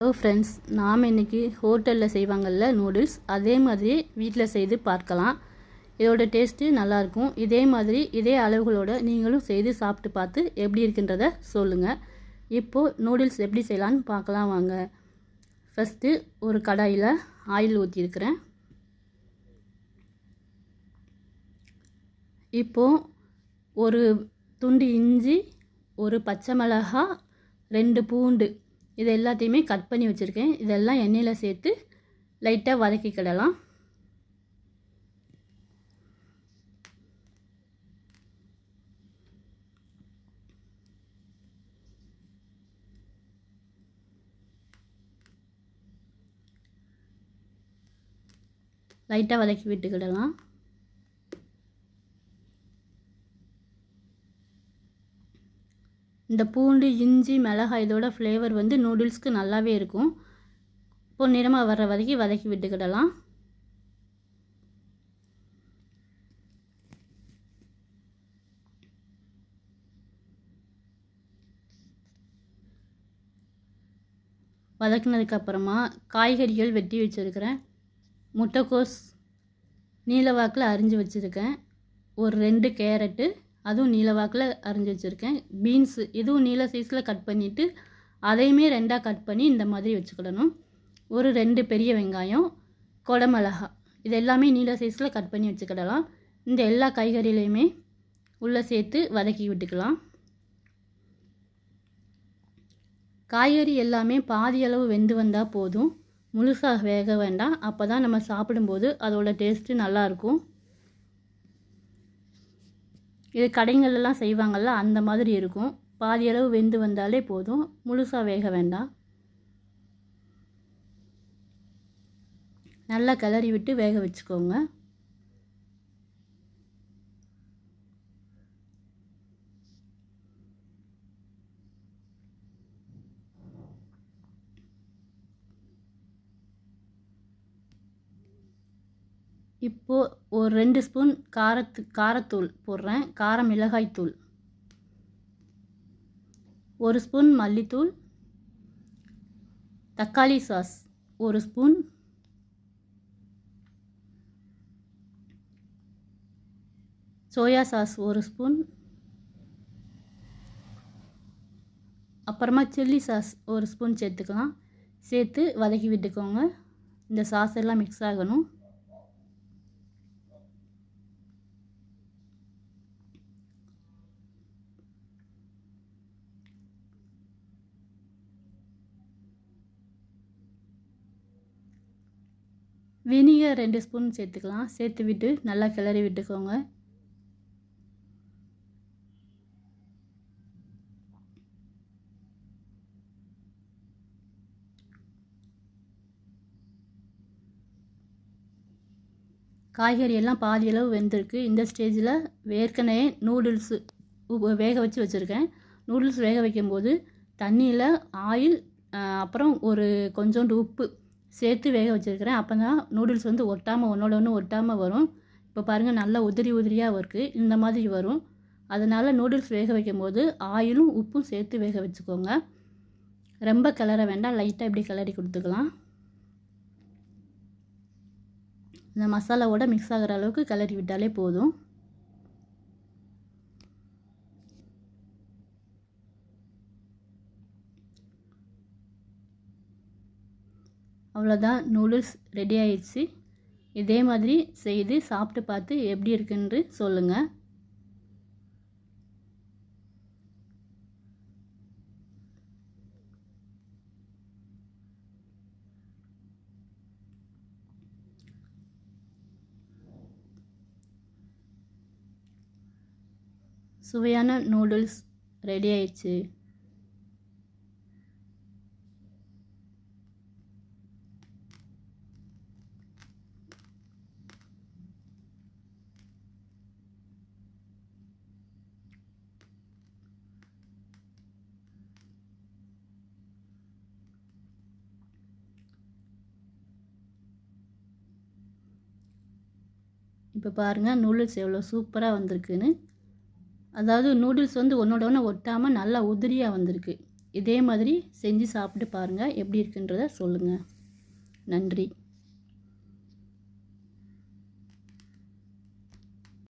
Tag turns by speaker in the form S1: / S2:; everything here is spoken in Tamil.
S1: ஹலோ ஃப்ரெண்ட்ஸ், நாம் இன்றைக்கி ஹோட்டலில் செய்வாங்கள்ல நூடுல்ஸ், அதே மாதிரி வீட்டில் செய்து பார்க்கலாம். இதோட டேஸ்ட்டு நல்லாயிருக்கும். இதே மாதிரி இதே அளவுகளோடு நீங்களும் செய்து சாப்பிட்டு பார்த்து எப்படி இருக்குன்றத சொல்லுங்கள். இப்போது நூடுல்ஸ் எப்படி செய்யலான்னு பார்க்கலாம் வாங்க. ஃபஸ்ட்டு ஒரு கடாயில் ஆயில் ஊற்றிருக்கிறேன். இப்போது ஒரு துண்டு இஞ்சி, ஒரு பச்சை மிளகாய், 2 பூண்டு இது எல்லாத்தையுமே கட் பண்ணி வச்சுருக்கேன். இதெல்லாம் எண்ணெயில் சேர்த்து லைட்டாக வதக்கிக்கிடலாம். லைட்டாக வதக்கி விட்டுக்கிடலாம். இந்த பூண்டு, இஞ்சி, மிளகாய் இதோட ஃப்ளேவர் வந்து நூடுல்ஸ்க்கு நல்லாவே இருக்கும். பொன்னிறமாக வர்ற வரைக்கும் வதக்கி விட்டுக்கிடலாம். வதக்கினதுக்கப்புறமா காய்கறிகள் வெட்டி வச்சுருக்கிறேன். முட்டைக்கோஸ் நீலவாக்கில் அரிஞ்சு வச்சுருக்கேன். ஒரு 2 கேரட்டு அதுவும் நீலவாக்கில் அரிஞ்சு வச்சுருக்கேன். பீன்ஸு இதுவும் நீல சைஸில் கட் பண்ணிவிட்டு அதையுமே 2ஆக கட் பண்ணி இந்த மாதிரி வச்சுக்கிடணும். ஒரு 2 பெரிய வெங்காயம், கொடமிளகா இது எல்லாமே நீல சைஸில் கட் பண்ணி வச்சுக்கிடலாம். இந்த எல்லா காய்கறிகளையுமே உள்ளே சேர்த்து வதக்கி விட்டுக்கலாம். காய்கறி எல்லாமே பாதி அளவு வெந்து வந்தால் போதும், முழுசாக வேக வேண்டாம். அப்போ தான் நம்ம சாப்பிடும்போது அதோட டேஸ்ட்டு நல்லாயிருக்கும். இது கடைங்களெல்லாம் செய்வாங்கள்ல அந்த மாதிரி இருக்கும். பாதி அளவு வெந்து வந்தாலே போதும், முழுசாக வேக வேண்டாம். நல்லா கிளறி விட்டு வேக வச்சுக்கோங்க. இப்போது ஒரு 2 ஸ்பூன் காரத்தூள் போடுறேன். கார மிளகாய்த்தூள், 1 ஸ்பூன் மல்லித்தூள், தக்காளி sauce 1 spoon, soya sauce 1 spoon, அப்புறமா சில்லி சாஸ் 1 ஸ்பூன் சேர்த்துக்கலாம். சேர்த்து வதக்கி விட்டுக்கோங்க. இந்த சாஸ் எல்லாம் மிக்ஸ் ஆகணும். வினிகர் 2 ஸ்பூன் சேர்த்துக்கலாம். சேர்த்து விட்டு நல்லா கிளறி விட்டுக்கோங்க. காய்கறி எல்லாம் பாதி அளவு வெந்திருக்கு. இந்த ஸ்டேஜில் ஏற்கனவே நூடுல்ஸு வேக வச்சு வச்சுருக்கேன். நூடுல்ஸ் வேக வைக்கும்போது தண்ணியில் ஆயில் அப்புறம் ஒரு கொஞ்சோண்டு உப்பு சேர்த்து வேக வச்சுருக்கிறேன். அப்போ தான் நூடுல்ஸ் வந்து ஒட்டாமல் ஒன்றோட ஒன்று ஒட்டாமல் வரும். இப்போ பாருங்கள், நல்லா உதிரி உதிரியாக இருக்குது. இந்த மாதிரி வரும். அதனால் நூடுல்ஸ் வேக வைக்கும்போது ஆயிலும் உப்பும் சேர்த்து வேக வச்சுக்கோங்க. ரொம்ப கிளற வேண்டாம், லைட்டாக இப்படி கிளறி கொடுத்துக்கலாம். இந்த மசாலாவோட மிக்ஸ் ஆகிற அளவுக்கு கிளறி விட்டாலே போதும். அவ்வளோதான், நூடுல்ஸ் ரெடி ஆயிடுச்சு. இதே மாதிரி செய்து சாப்பிட்டு பார்த்து எப்படி இருக்குன்னு சொல்லுங்கள். சுவையான நூடுல்ஸ் ரெடி ஆயிடுச்சு. இப்போ பாருங்கள், நூடுல்ஸ் எவ்வளோ சூப்பராக வந்திருக்குன்னு. அதாவது நூடுல்ஸ் வந்து ஒன்றோட ஒன்று ஒட்டாமல் நல்லா உதிரியாக வந்திருக்கு. இதே மாதிரி செஞ்சு சாப்பிட்டு பாருங்கள், எப்படி இருக்குன்றத சொல்லுங்கள். நன்றி.